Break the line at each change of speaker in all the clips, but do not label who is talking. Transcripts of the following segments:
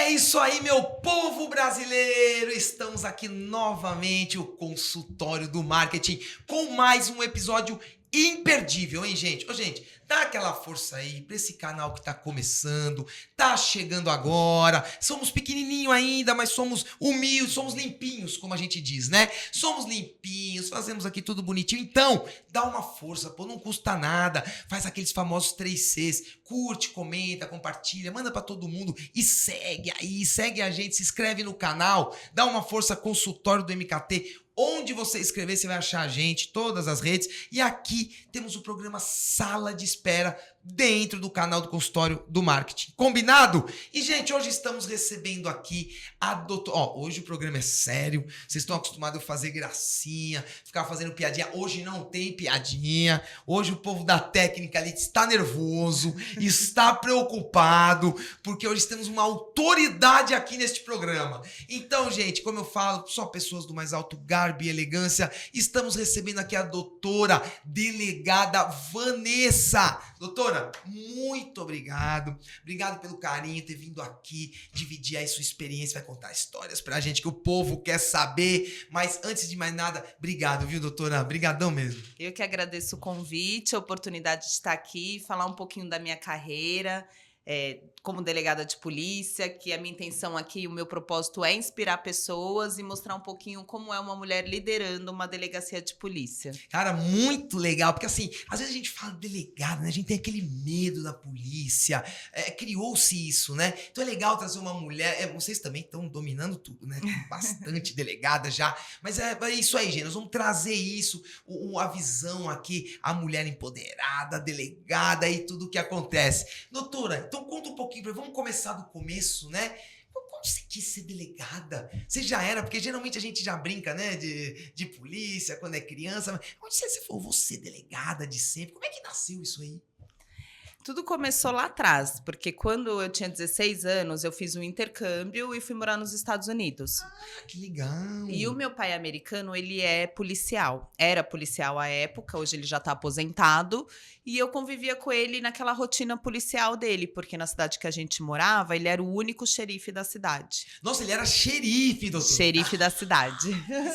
É isso aí, meu povo brasileiro! Estamos aqui novamente, o Consultório do Marketing, com mais um episódio imperdível, hein, gente? Ô, gente, dá aquela força aí pra esse canal que tá começando, tá chegando agora. Somos pequenininho ainda, mas somos humildes, somos limpinhos, como a gente diz, né? Somos limpinhos, fazemos aqui tudo bonitinho. Então, dá uma força, pô, não custa nada. Faz aqueles famosos 3Cs. Curte, comenta, compartilha, manda pra todo mundo e segue aí, segue a gente, se inscreve no canal, dá uma força, Consultório do MKT. Onde você escrever, você vai achar a gente, todas as redes. E aqui temos o programa Sala de Espera dentro do canal do Consultório do Marketing. Combinado? E, gente, hoje estamos recebendo aqui a doutora... Ó, hoje o programa é sério. Vocês estão acostumados a fazer gracinha, ficar fazendo piadinha. Hoje não tem piadinha. Hoje o povo da técnica ali está nervoso, está preocupado, porque hoje temos uma autoridade aqui neste programa. Então, gente, como eu falo, só pessoas do mais alto garbo e elegância. Estamos recebendo aqui a doutora delegada Vanessa. Doutora, muito obrigado. Obrigado pelo carinho, ter vindo aqui, dividir aí sua experiência, vai contar histórias pra gente que o povo quer saber. Mas antes de mais nada, obrigado, viu, doutora? Obrigadão mesmo.
Eu que agradeço o convite, a oportunidade de estar aqui, falar um pouquinho da minha carreira, como delegada de polícia, que a minha intenção aqui, o meu propósito é inspirar pessoas e mostrar um pouquinho como é uma mulher liderando uma delegacia de polícia.
Cara, muito legal, porque assim, às vezes a gente fala delegado, né? A gente tem aquele medo da polícia, criou-se isso, né? Então é legal trazer uma mulher, vocês também estão dominando tudo, né? Tem bastante delegada já, mas é isso aí, gente, nós vamos trazer isso, a visão aqui, a mulher empoderada, a delegada e tudo o que acontece. Doutora, então conta um pouquinho, vamos começar do começo, né? Como você quis ser delegada? Você já era, porque geralmente a gente já brinca, né, de polícia quando é criança. Mas onde você falou, vou ser delegada de sempre? Como é que nasceu isso aí?
Tudo começou lá atrás, porque quando eu tinha 16 anos, eu fiz um intercâmbio e fui morar nos Estados Unidos.
Ah, que legal!
E o meu pai americano, ele é policial. Era policial à época, hoje ele já está aposentado. E eu convivia com ele naquela rotina policial dele, porque na cidade que a gente morava, ele era o único xerife da cidade.
Nossa, ele era xerife, doutor!
Xerife da cidade.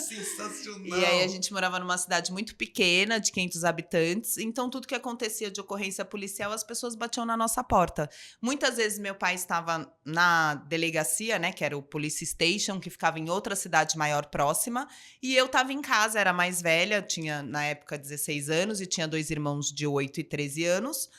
Sensacional!
E aí a gente morava numa cidade muito pequena, de 500 habitantes. Então tudo que acontecia de ocorrência policial, as pessoas batiam na nossa porta. Muitas vezes meu pai estava na delegacia, né, que era o Police Station, que ficava em outra cidade maior próxima, e eu estava em casa, era mais velha, tinha na época 16 anos e tinha 2 irmãos de 8 e 13 anos,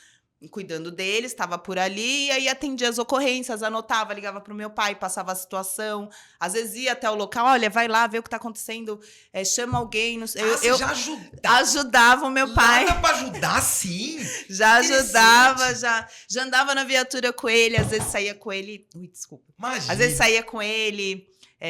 cuidando deles, estava por ali, e aí atendia as ocorrências, anotava, ligava para o meu pai, passava a situação, às vezes ia até o local, olha, vai lá, vê o que está acontecendo, chama alguém. Não sei,
você já
ajudava o meu pai.
Nada para ajudar, sim?
Já ajudava, já andava na viatura com ele, às vezes saía com ele, desculpa.
Imagina.
Às vezes saía com ele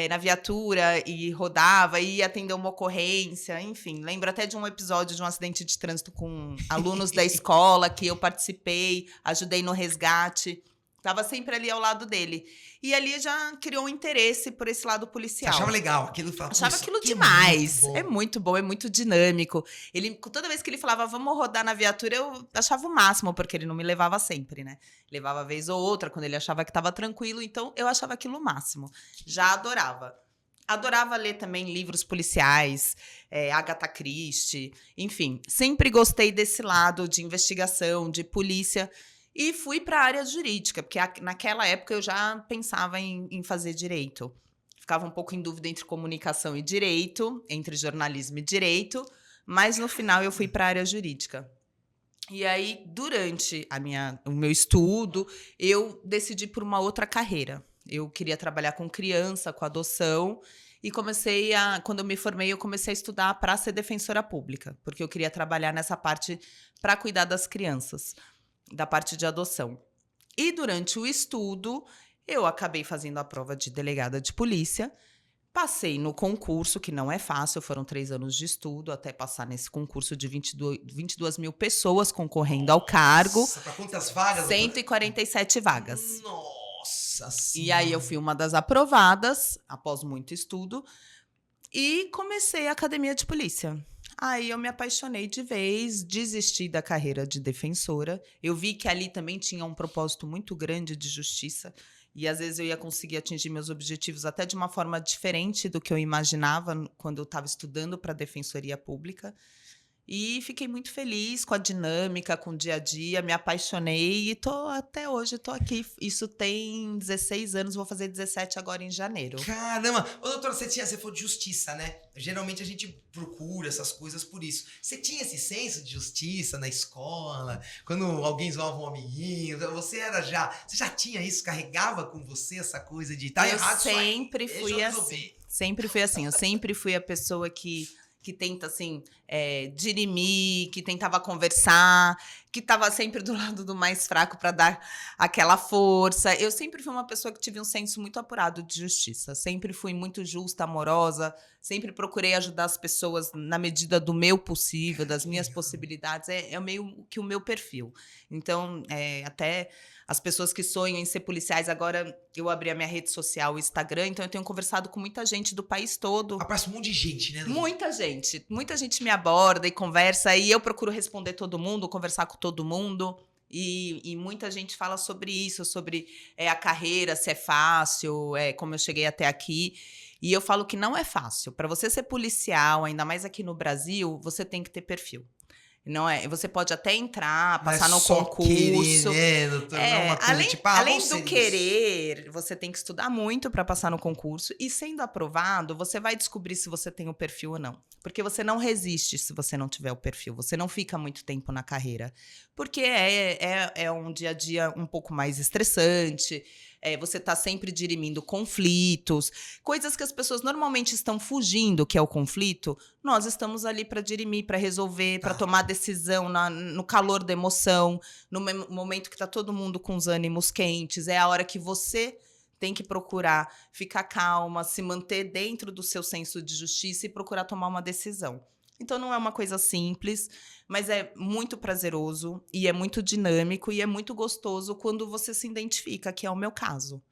na viatura e rodava, ia atender uma ocorrência, enfim. Lembro até de um episódio de um acidente de trânsito com alunos da escola que eu participei, ajudei no resgate. Estava sempre ali ao lado dele. E ali já criou um interesse por esse lado policial.
Você achava legal aquilo?
Achava aquilo demais. É muito bom, é muito dinâmico. Ele, toda vez que ele falava, vamos rodar na viatura, eu achava o máximo, porque ele não me levava sempre, né? Levava vez ou outra, quando ele achava que estava tranquilo. Então, eu achava aquilo o máximo. Já adorava. Adorava ler também livros policiais, Agatha Christie, enfim. Sempre gostei desse lado de investigação, de polícia. E fui para a área jurídica, porque naquela época eu já pensava em fazer direito. Ficava um pouco em dúvida entre comunicação e direito, entre jornalismo e direito, mas no final eu fui para a área jurídica. E aí, durante o meu estudo, eu decidi por uma outra carreira. Eu queria trabalhar com criança, com adoção, e quando eu me formei, eu comecei a estudar para ser defensora pública, porque eu queria trabalhar nessa parte para cuidar das crianças, da parte de adoção. E durante o estudo, eu acabei fazendo a prova de delegada de polícia, passei no concurso, que não é fácil, foram 3 anos de estudo, até passar nesse concurso de 22 mil pessoas concorrendo ao cargo.
Para quantas vagas?
147 vagas.
Nossa Senhora!
E aí eu fui uma das aprovadas, após muito estudo, e comecei a academia de polícia. Aí eu me apaixonei de vez, desisti da carreira de defensora. Eu vi que ali também tinha um propósito muito grande de justiça. E às vezes eu ia conseguir atingir meus objetivos até de uma forma diferente do que eu imaginava quando eu estava estudando para a Defensoria Pública. E fiquei muito feliz com a dinâmica, com o dia a dia, me apaixonei e até hoje estou aqui. Isso tem 16 anos, vou fazer 17 agora em janeiro.
Caramba! Ô, doutora, você falou de justiça, né? Geralmente a gente procura essas coisas por isso. Você tinha esse senso de justiça na escola? Quando alguém zoava um amiguinho? Você já tinha isso? Carregava com você essa coisa de tá errado isso aí?
Eu sempre fui assim. Sempre fui assim. Eu sempre fui a pessoa que tenta, assim, dirimir, que tentava conversar, que estava sempre do lado do mais fraco para dar aquela força. Eu sempre fui uma pessoa que tive um senso muito apurado de justiça. Sempre fui muito justa, amorosa, sempre procurei ajudar as pessoas na medida do meu possível, das minhas possibilidades. É meio que o meu perfil. Então, até as pessoas que sonham em ser policiais, agora eu abri a minha rede social, o Instagram, então eu tenho conversado com muita gente do país todo.
Aparece um monte de gente, né?
Muita gente me aborda e conversa, e eu procuro responder todo mundo, conversar com todo mundo. E muita gente fala sobre isso, sobre a carreira, se é fácil, como eu cheguei até aqui. E eu falo que não é fácil. Para você ser policial, ainda mais aqui no Brasil, você tem que ter perfil. Não é? Você pode até entrar, passar no concurso.
Querer, né, doutor? Não é uma coisa tipo,
além do querer, você tem que estudar muito para passar no concurso. E sendo aprovado, você vai descobrir se você tem o perfil ou não. Porque você não resiste se você não tiver o perfil. Você não fica muito tempo na carreira. Porque é um dia a dia um pouco mais estressante. Você está sempre dirimindo conflitos, coisas que as pessoas normalmente estão fugindo, que é o conflito. Nós estamos ali para dirimir, para resolver, para tomar decisão no calor da emoção, no momento que está todo mundo com os ânimos quentes. É a hora que você tem que procurar ficar calma, se manter dentro do seu senso de justiça e procurar tomar uma decisão. Então, não é uma coisa simples, mas é muito prazeroso e é muito dinâmico e é muito gostoso quando você se identifica, que é o meu caso.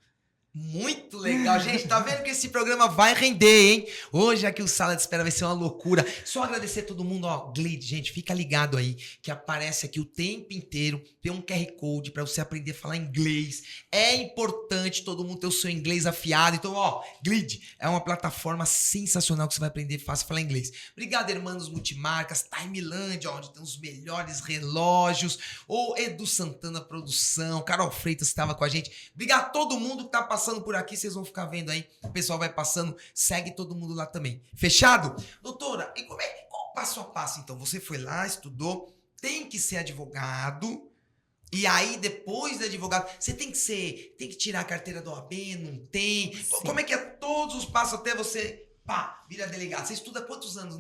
Muito legal, gente. Tá vendo que esse programa vai render, hein? Hoje aqui o Sala de Espera vai ser uma loucura. Só agradecer a todo mundo, ó. Glide, gente, fica ligado aí, que aparece aqui o tempo inteiro. Tem um QR Code pra você aprender a falar inglês. É importante todo mundo ter o seu inglês afiado. Então, ó, Glide é uma plataforma sensacional que você vai aprender fácil a falar inglês. Obrigado, Hermanos Multimarcas, Timeland, onde tem os melhores relógios. O Edu Santana Produção, Carol Freitas estava com a gente. Obrigado a todo mundo que tá passando por aqui, vocês vão ficar vendo aí. O pessoal vai passando, segue todo mundo lá também. Fechado? Doutora, e qual o passo a passo, então? Você foi lá, estudou, tem que ser advogado, e aí, depois de advogado, você tem que tirar a carteira do OAB, não tem?
Sim.
Como é que é todos os passos até você, vira delegado? Você estuda quantos anos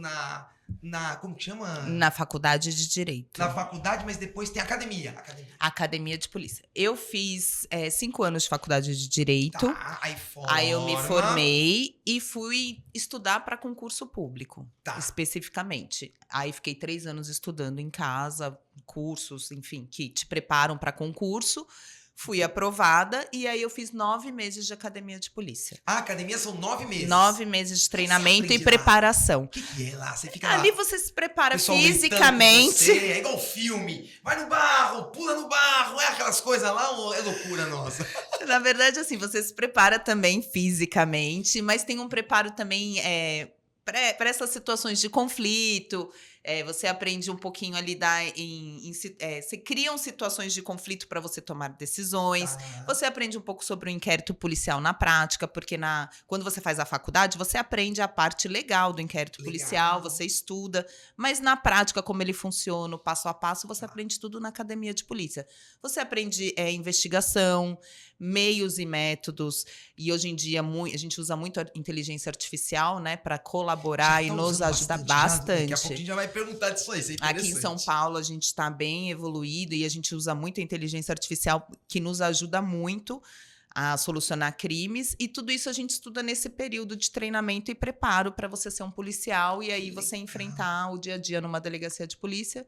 como que chama?
Na faculdade de Direito.
Na faculdade, mas depois tem academia.
Academia de Polícia. Eu fiz 5 anos de faculdade de Direito.
Tá,
aí eu me formei e fui estudar para concurso público, especificamente. Aí fiquei 3 anos estudando em casa, cursos, enfim, que te preparam para concurso. Fui aprovada e aí eu fiz 9 meses de academia de polícia.
A academia são 9 meses?
9 meses de treinamento e preparação.
O que é lá? Você fica
Ali
lá,
você se prepara
pessoal
fisicamente.
É igual filme. Vai no barro, pula no barro. É aquelas coisas lá ou é loucura nossa?
Na verdade, assim, você se prepara também fisicamente, mas tem um preparo também para essas situações de conflito. Você aprende um pouquinho a lidar você criam situações de conflito para você tomar decisões. Você aprende um pouco sobre o inquérito policial na prática, porque quando você faz a faculdade, você aprende a parte legal do inquérito policial, você estuda, mas na prática, como ele funciona, o passo a passo, você aprende tudo na academia de polícia. Você aprende investigação, meios e métodos, e hoje em dia a gente usa muito a inteligência artificial, né, para colaborar e nos ajudar bastante.
Daqui a pouco a gente já vai perguntar disso aí, isso é interessante.
Aqui em São Paulo a gente está bem evoluído e a gente usa muito a inteligência artificial, que nos ajuda muito a solucionar crimes, e tudo isso a gente estuda nesse período de treinamento e preparo para você ser um policial e aí você enfrentar o dia a dia numa delegacia de polícia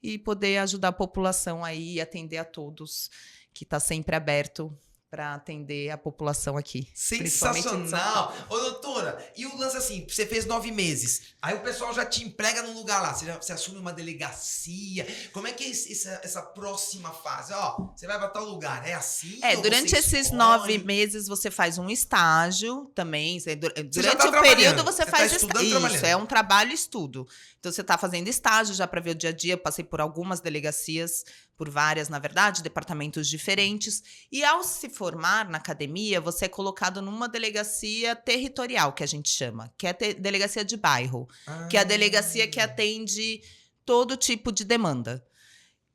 e poder ajudar a população aí e atender a todos, que está sempre aberto para atender a população aqui. Principalmente em São
Sensacional!
Paulo.
Ô, doutora, e o lance assim, você fez 9 meses, aí o pessoal já te emprega num lugar lá, você assume uma delegacia, como é que é essa próxima fase? Ó, você vai pra tal lugar, é assim? Ou
Durante
você
esses
escolhe?
9 meses você faz um estágio também. Durante
já tá
o período
trabalhando,
você
você
faz
tá estudando,
Isso,
trabalhando.
é um trabalho e estudo. Então você está fazendo estágio já para ver o dia a dia. Eu passei por algumas delegacias, por várias, na verdade, departamentos diferentes. E ao se formar na academia, você é colocado numa delegacia territorial, que a gente chama, que é a delegacia de bairro, que é a delegacia que atende todo tipo de demanda.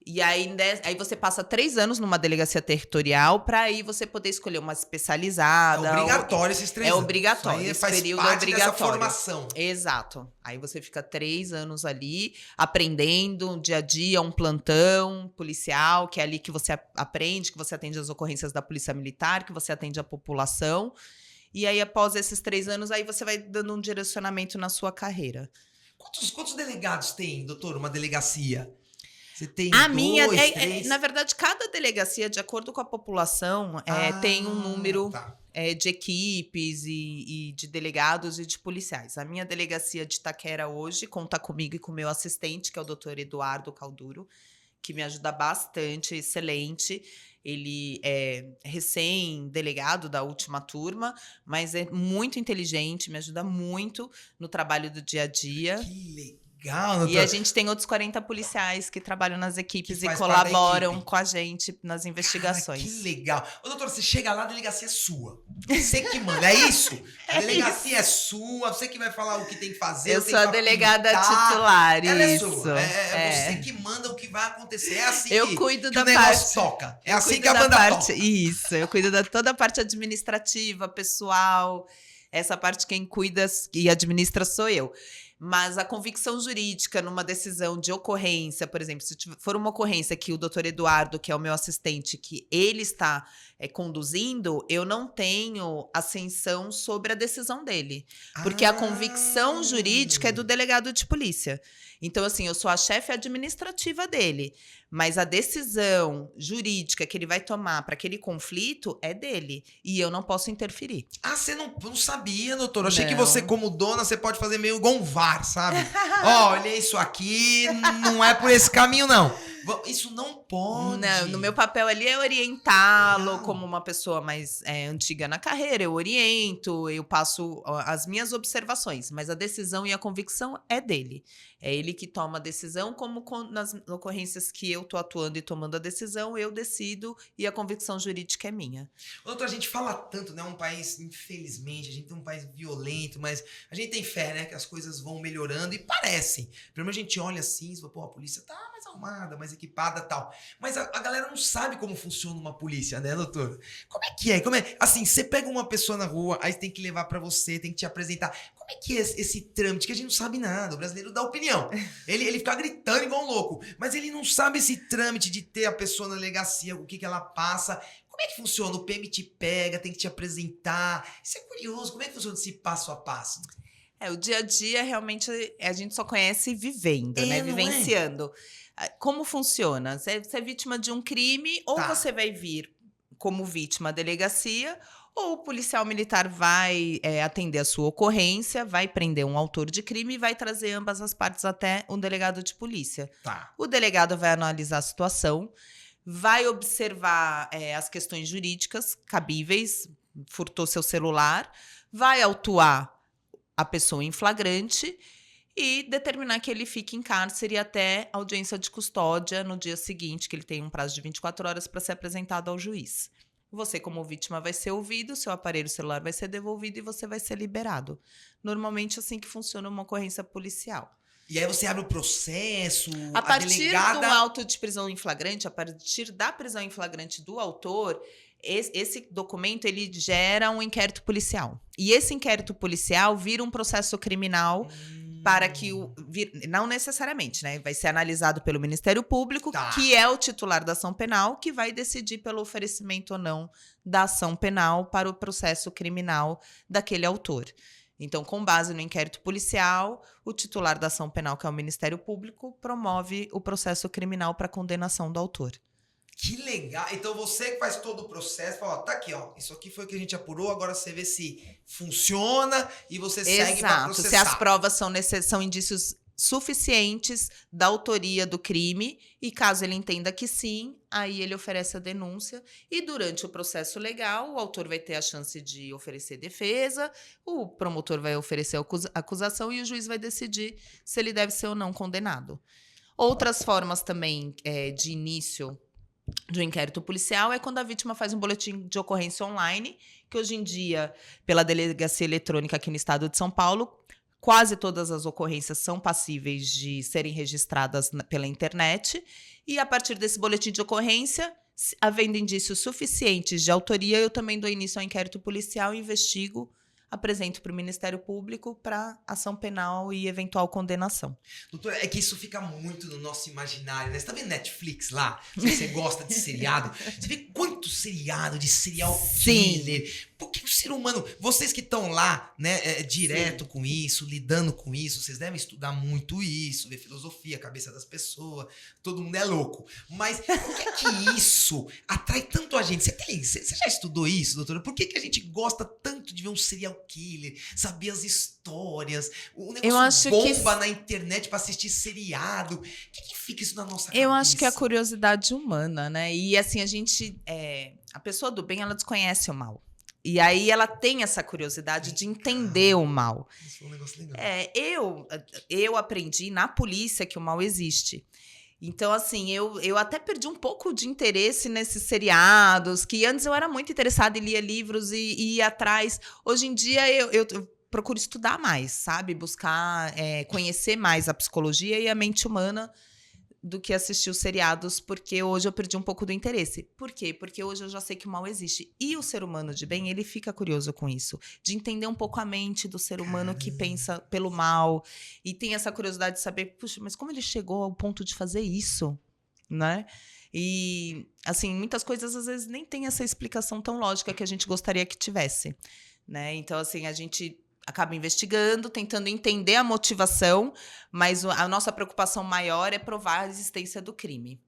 E aí você passa 3 anos numa delegacia territorial para aí você poder escolher uma especializada.
É obrigatório esses 3
É
anos.
obrigatório,
Isso aí
esse
faz
período
parte
é obrigatório.
dessa formação.
Exato. Aí você fica 3 anos ali aprendendo dia a dia, um plantão policial, que é ali que você aprende, que você atende as ocorrências da Polícia Militar, que você atende a população. E aí, após esses 3 anos, aí você vai dando um direcionamento na sua carreira.
Quantos delegados tem, doutor, uma delegacia? Você tem
A
2,
minha,
3?
na verdade, cada delegacia, de acordo com a população, tem um número
Tá.
de equipes e de delegados e de policiais. A minha delegacia de Itaquera hoje conta comigo e com o meu assistente, que é o doutor Eduardo Calduro, que me ajuda bastante, excelente. Ele é recém-delegado da última turma, mas é muito inteligente, me ajuda muito no trabalho do dia a dia.
Que legal, doutor.
E a gente tem outros 40 policiais que trabalham nas equipes
Que
e
faz parte da
colaboram
equipe.
com a gente nas investigações.
Cara, que legal. Ô, doutora, você chega lá, a delegacia é sua. Você que manda, é isso? A delegacia é sua, você que vai falar o que tem que fazer.
Eu
tem
sou a
que
delegada
apitar.
titular,
Ela é
isso.
sua. É você que manda o que vai acontecer. É assim
Eu
que,
cuido
que
da
o negócio
parte.
toca. É
Eu
assim
cuido
que a
da
banda
parte,
toca.
Isso, eu cuido de toda a parte administrativa, pessoal. Essa parte quem cuida e administra sou eu. Mas a convicção jurídica numa decisão de ocorrência, por exemplo, se for uma ocorrência que o doutor Eduardo, que é o meu assistente, que ele está conduzindo, eu não tenho ascensão sobre a decisão dele. Porque a convicção jurídica é do delegado de polícia. Então, assim, eu sou a chefe administrativa dele, mas a decisão jurídica que ele vai tomar para aquele conflito é dele. E eu não posso interferir.
Você não sabia, doutor. Eu achei que
Não.
você, como dona, você pode fazer meio igual um VAR, sabe? Olha, isso aqui não é por esse caminho, não. Isso não pode.
Não, no meu papel ali é orientá-lo
Não.
como uma pessoa mais antiga na carreira. Eu oriento, eu passo as minhas observações, mas a decisão e a convicção é dele. É ele que toma a decisão, como nas ocorrências que eu tô atuando e tomando a decisão, eu decido e a convicção jurídica é minha.
Doutor, a gente fala tanto, né? Um país, infelizmente, a gente tem um país violento, mas a gente tem fé, né? Que as coisas vão melhorando e parecem. Primeiro a gente olha assim e fala, pô, a polícia tá mais arrumada, mais equipada e tal. Mas a galera não sabe como funciona uma polícia, né, doutor? Como é que é? Assim, você pega uma pessoa na rua, aí tem que levar pra você, tem que te apresentar. Como é que é esse trâmite? Que a gente não sabe nada. O brasileiro dá opinião. Ele fica gritando igual um louco. Mas ele não sabe esse trâmite de ter a pessoa na delegacia, o que ela passa. Como é que funciona? O PM te pega, tem que te apresentar. Isso é curioso. Como é que funciona esse passo a passo?
O dia a dia realmente a gente só conhece vivendo, né?
Não é?
Vivenciando. Como funciona? Você é vítima de um crime, ou
Tá.
você vai vir como vítima à delegacia, ou o policial militar vai atender a sua ocorrência, vai prender um autor de crime e vai trazer ambas as partes até um delegado de polícia.
Tá.
O delegado vai analisar a situação, vai observar as questões jurídicas cabíveis, furtou seu celular, vai autuar a pessoa em flagrante e determinar que ele fique em cárcere até audiência de custódia no dia seguinte, que ele tem um prazo de 24 horas para ser apresentado ao juiz. Você, como vítima, vai ser ouvido, seu aparelho celular vai ser devolvido e você vai ser liberado. Normalmente, assim que funciona uma ocorrência policial.
E aí você abre o processo,
A partir
delegada...
do auto de prisão em flagrante, a partir da prisão em flagrante do autor, esse documento ele gera um inquérito policial. E esse inquérito policial vira um processo criminal para que não necessariamente, né? Vai ser analisado pelo Ministério Público,
Tá.
que é o titular da ação penal, que vai decidir pelo oferecimento ou não da ação penal para o processo criminal daquele autor. Então, com base no inquérito policial, o titular da ação penal, que é o Ministério Público, promove o processo criminal para condenação do autor.
Que legal. Então você que faz todo o processo, fala, ó, tá aqui, ó. Isso aqui foi o que a gente apurou, agora você vê se funciona e você segue pra
Exato.
processar.
Se as provas são indícios suficientes da autoria do crime, e caso ele entenda que sim, aí ele oferece a denúncia, e durante o processo legal, o autor vai ter a chance de oferecer defesa, o promotor vai oferecer acusação e o juiz vai decidir se ele deve ser ou não condenado. Outras formas também de início do inquérito policial é quando a vítima faz um boletim de ocorrência online, que hoje em dia, pela delegacia eletrônica aqui no estado de São Paulo, quase todas as ocorrências são passíveis de serem registradas pela internet. E a partir desse boletim de ocorrência, havendo indícios suficientes de autoria, eu também dou início ao inquérito policial, investigo, apresento para o Ministério Público para ação penal e eventual condenação.
Doutora, é que isso fica muito no nosso imaginário, né? Você tá vendo Netflix lá? Se você gosta de seriado, você vê quanto seriado de serial killer. Por que o ser humano... Vocês que estão lá, né, direto Sim. com isso, lidando com isso, vocês devem estudar muito isso, ver filosofia, cabeça das pessoas, todo mundo é louco. Mas por que isso atrai tanto a gente? Você já estudou isso, doutora? Por que a gente gosta tanto de ver um serial killer, saber as histórias, o negócio bomba na internet pra assistir seriado? O que fica isso na nossa cabeça?
Eu acho que é a curiosidade humana, né? E assim, a pessoa do bem, ela desconhece o mal. E aí ela tem essa curiosidade de entender o mal.
Isso foi um negócio legal.
Eu aprendi na polícia que o mal existe. Então, assim, eu até perdi um pouco de interesse nesses seriados, que antes eu era muito interessada e lia livros e ia atrás. Hoje em dia eu procuro estudar mais, sabe? Buscar conhecer mais a psicologia e a mente humana do que assistir os seriados, porque hoje eu perdi um pouco do interesse. Por quê? Porque hoje eu já sei que o mal existe. E o ser humano de bem, ele fica curioso com isso. De entender um pouco a mente do ser humano que pensa pelo mal. E tem essa curiosidade de saber, puxa, mas como ele chegou ao ponto de fazer isso? Né? E, assim, muitas coisas às vezes nem tem essa explicação tão lógica que a gente gostaria que tivesse. Né? Então, assim, a gente acaba investigando, tentando entender a motivação, mas a nossa preocupação maior é provar a existência do crime.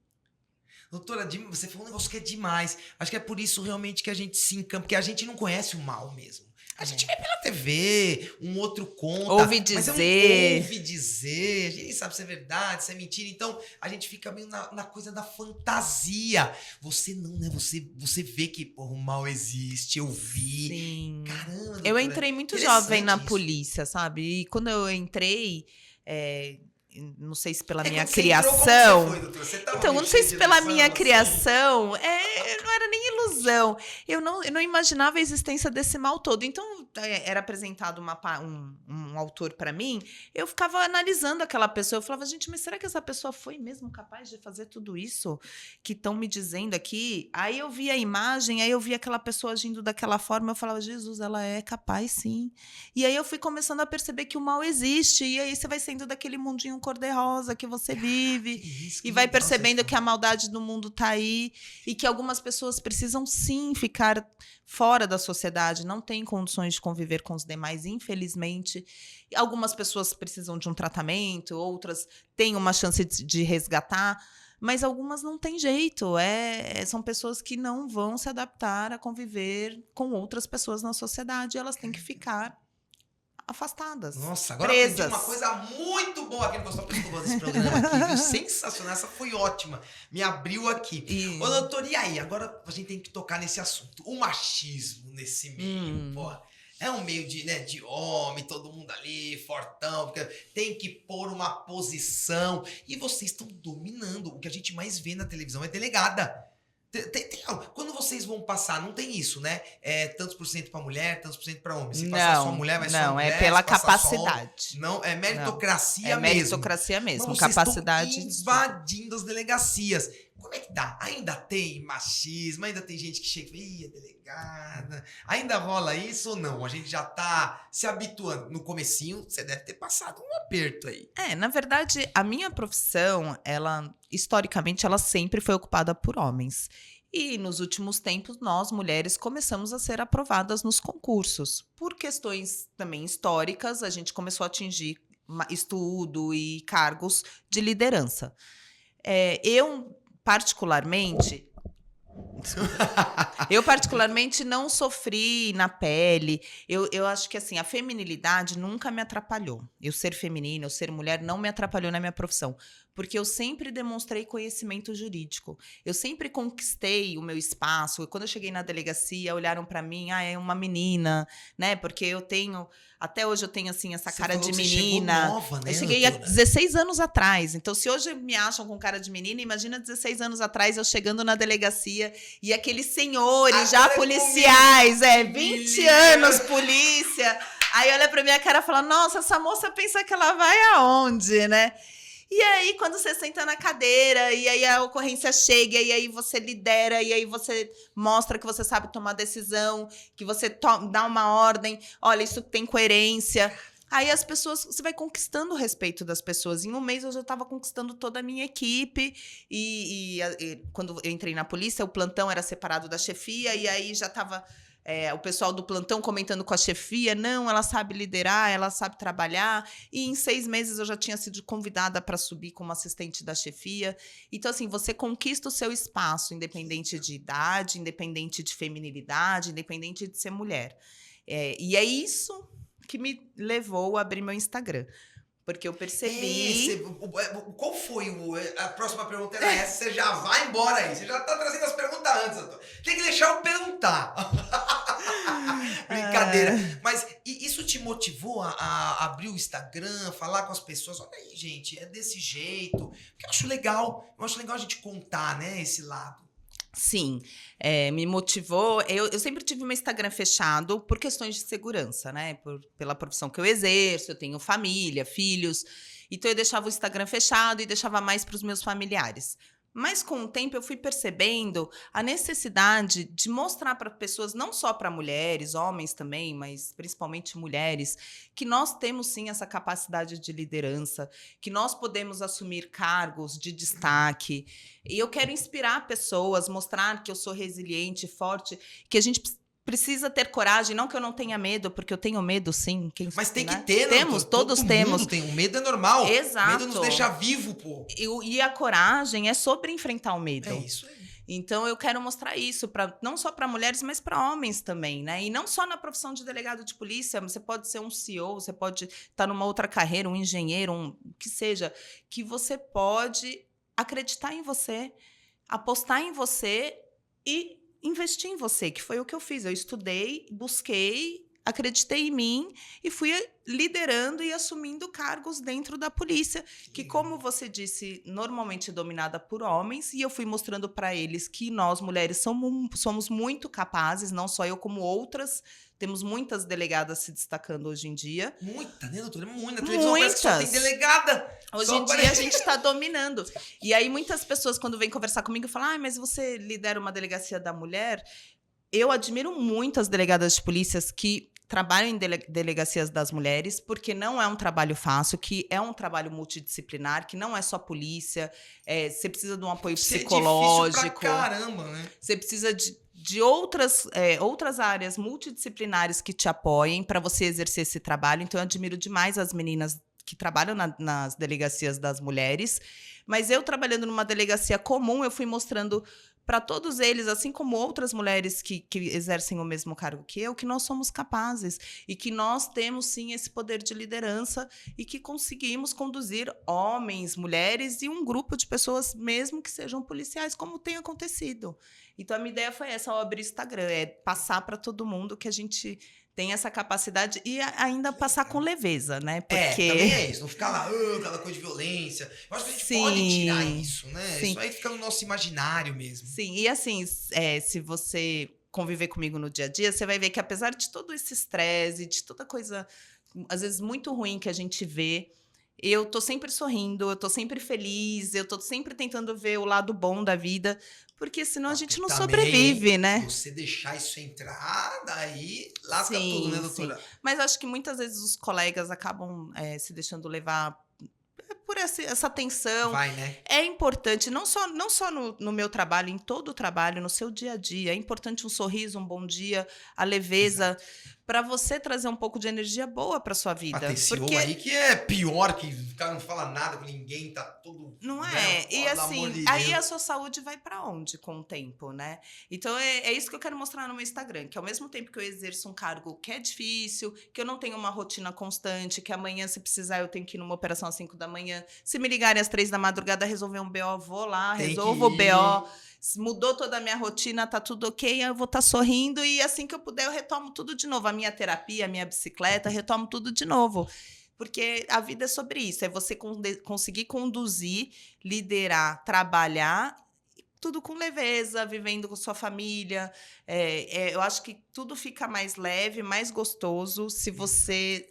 Doutora, você falou um negócio que é demais. Acho que é por isso realmente que a gente se encanta, porque a gente não conhece o mal mesmo. A gente vê pela TV, um outro conta.
Ouve dizer.
Mas ouve dizer. A gente nem sabe se é verdade, se é mentira. Então, a gente fica meio na coisa da fantasia. Você não, né? Você vê que porra, o mal existe, eu vi.
Sim.
Caramba, doutora,
eu entrei muito jovem na polícia, sabe? E quando eu entrei... não sei se pela minha criação. Então, não sei se pela minha criação, não era nem ilusão. Eu não imaginava a existência desse mal todo. Então, era apresentado um autor para mim, eu ficava analisando aquela pessoa. Eu falava, gente, mas será que essa pessoa foi mesmo capaz de fazer tudo isso que estão me dizendo aqui? Aí eu via a imagem, aí eu via aquela pessoa agindo daquela forma, eu falava, Jesus, ela é capaz, sim. E aí eu fui começando a perceber que o mal existe, e aí você vai saindo daquele mundinho cor-de-rosa que você vive, e vai percebendo que a maldade do mundo tá aí, e que algumas pessoas precisam sim ficar fora da sociedade, não têm condições de conviver com os demais, infelizmente. Algumas pessoas precisam de um tratamento, outras têm uma chance de resgatar, mas algumas não têm jeito. São pessoas que não vão se adaptar a conviver com outras pessoas na sociedade, elas têm que ficar afastadas.
Nossa, agora
presas.
Aprendi uma coisa muito boa aqui no Consultório desse programa aqui, viu? Sensacional, essa foi ótima. Me abriu aqui. Ô, doutor, e aí? Agora a gente tem que tocar nesse assunto. O machismo nesse meio, porra. É um meio de homem, todo mundo ali, fortão, porque tem que pôr uma posição. E vocês estão dominando. O que a gente mais vê na televisão é delegada. Quando vocês vão passar, não tem isso, né? Tantos por cento pra mulher, tantos por cento pra homem. Se passar só mulher, vai só mulher.
Não, é pela capacidade.
Não, é meritocracia mesmo.
É meritocracia mesmo,
mas
capacidade.
Vocês estão invadindo as delegacias. Como é que tá? Ainda tem machismo? Ainda tem gente que chega e fala, delegada. Ainda rola isso ou não? A gente já tá se habituando. No comecinho, você deve ter passado um aperto aí.
Na verdade, a minha profissão, historicamente, ela sempre foi ocupada por homens. E nos últimos tempos, nós, mulheres, começamos a ser aprovadas nos concursos. Por questões também históricas, a gente começou a atingir estudo e cargos de liderança. Eu, particularmente, Eu, particularmente, não sofri na pele. Eu acho que, assim, a feminilidade nunca me atrapalhou. Eu ser feminina, eu ser mulher, não me atrapalhou na minha profissão. Porque eu sempre demonstrei conhecimento jurídico. Eu sempre conquistei o meu espaço. Quando eu cheguei na delegacia, olharam para mim, é uma menina, né? Porque eu tenho... Até hoje eu tenho, assim, essa cara de menina.
Você chegou nova, né,
eu cheguei há
doutora?
16 anos atrás. Então, se hoje me acham com cara de menina, imagina 16 anos atrás eu chegando na delegacia e aqueles senhores já policiais, 20 anos polícia. Aí olha pra minha cara e fala, nossa, essa moça pensa que ela vai aonde, né? E aí, quando você senta na cadeira, e aí a ocorrência chega, e aí você lidera, e aí você mostra que você sabe tomar decisão, que você dá uma ordem, olha, isso tem coerência. Aí as pessoas, você vai conquistando o respeito das pessoas. Em um mês eu já estava conquistando toda a minha equipe. E quando eu entrei na polícia, o plantão era separado da chefia, e aí já estava o pessoal do plantão comentando com a chefia, não, ela sabe liderar, ela sabe trabalhar. E em 6 meses eu já tinha sido convidada para subir como assistente da chefia. Então, assim, você conquista o seu espaço, independente de idade, independente de feminilidade, independente de ser mulher. E é isso que me levou a abrir meu Instagram. Porque eu percebi...
Qual foi a próxima pergunta? Era essa, você já vai embora aí. Você já tá trazendo as perguntas antes, doutor. Tem que deixar eu perguntar. Brincadeira. Mas isso te motivou a abrir o Instagram, falar com as pessoas? Olha aí, gente, é desse jeito. Porque eu acho legal a gente contar, né, esse lado.
Sim, me motivou. Eu sempre tive meu Instagram fechado por questões de segurança, né? Pela profissão que eu exerço, eu tenho família, filhos. Então, eu deixava o Instagram fechado e deixava mais para os meus familiares. Mas, com o tempo, eu fui percebendo a necessidade de mostrar para pessoas, não só para mulheres, homens também, mas principalmente mulheres, que nós temos, sim, essa capacidade de liderança, que nós podemos assumir cargos de destaque. E eu quero inspirar pessoas, mostrar que eu sou resiliente, forte, que a gente precisa ter coragem, não que eu não tenha medo, porque eu tenho medo, sim.
Mas tem que ter, né?
Temos, todos temos.
O medo é normal.
Exato.
O medo nos deixa vivo, pô.
E a coragem é sobre enfrentar o medo.
É isso aí.
Então, eu quero mostrar isso, não só para mulheres, mas para homens também, né? E não só na profissão de delegado de polícia, você pode ser um CEO, você pode estar numa outra carreira, um engenheiro, o que seja, que você pode acreditar em você, apostar em você e investir em você, que foi o que eu fiz. Eu estudei, busquei, acreditei em mim e fui liderando e assumindo cargos dentro da polícia, que, como você disse, normalmente é dominada por homens, e eu fui mostrando para eles que nós, mulheres, somos muito capazes, não só eu, como outras. Temos muitas delegadas se destacando hoje em dia.
Muita, né, doutora? Muita. Na televisão parece que só tem delegada.
Hoje em dia a gente está dominando. E aí muitas pessoas, quando vêm conversar comigo, falam, mas você lidera uma delegacia da mulher? Eu admiro muito as delegadas de polícias que trabalham em delegacias das mulheres, porque não é um trabalho fácil, que é um trabalho multidisciplinar, que não é só polícia, você precisa de um apoio psicológico.
É difícil pra caramba, né?
Você precisa de outras áreas multidisciplinares que te apoiem para você exercer esse trabalho. Então, eu admiro demais as meninas que trabalham nas delegacias das mulheres. Mas eu, trabalhando numa delegacia comum, eu fui mostrando para todos eles, assim como outras mulheres que exercem o mesmo cargo que eu, que nós somos capazes e que nós temos, sim, esse poder de liderança e que conseguimos conduzir homens, mulheres e um grupo de pessoas, mesmo que sejam policiais, como tem acontecido. Então, a minha ideia foi essa, ao abrir o Instagram, passar para todo mundo que a gente tem essa capacidade e ainda passar com leveza, né? Porque...
também é isso. Não ficar lá, aquela coisa de violência. Eu acho que a gente pode tirar isso, né?
Sim.
Isso aí fica no nosso imaginário mesmo.
Sim, e assim, se você conviver comigo no dia a dia, você vai ver que apesar de todo esse estresse, de toda coisa, às vezes, muito ruim que a gente vê, eu tô sempre sorrindo, eu tô sempre feliz, eu tô sempre tentando ver o lado bom da vida, porque senão a gente não sobrevive, né?
Se você deixar isso entrar, daí lasca tudo, né, doutora?
Sim. Mas acho que muitas vezes os colegas acabam se deixando levar por essa tensão.
Vai, né?
É importante, não só no meu trabalho, em todo o trabalho, no seu dia a dia. É importante um sorriso, um bom dia, a leveza. Exato. para você trazer um pouco de energia boa para sua vida.
Tem esse
porque
aí que é pior, que o cara não fala nada com ninguém, tá todo...
não
né,
é? E
pelo amor
assim,
de
aí
Deus.
a sua saúde vai para onde com o tempo, né? Então é isso que eu quero mostrar no meu Instagram, que ao mesmo tempo que eu exerço um cargo que é difícil, que eu não tenho uma rotina constante, que amanhã, se precisar, eu tenho que ir numa operação às 5 da manhã. Se me ligarem às 3 da madrugada, resolver um BO, vou lá,
Tem
resolvo o
que ir.
BO. Mudou toda a minha rotina, tá tudo ok, eu vou estar sorrindo e assim que eu puder eu retomo tudo de novo. A minha terapia, a minha bicicleta, retomo tudo de novo. Porque a vida é sobre isso, é você conseguir conduzir, liderar, trabalhar, tudo com leveza, vivendo com sua família. Eu acho que tudo fica mais leve, mais gostoso se você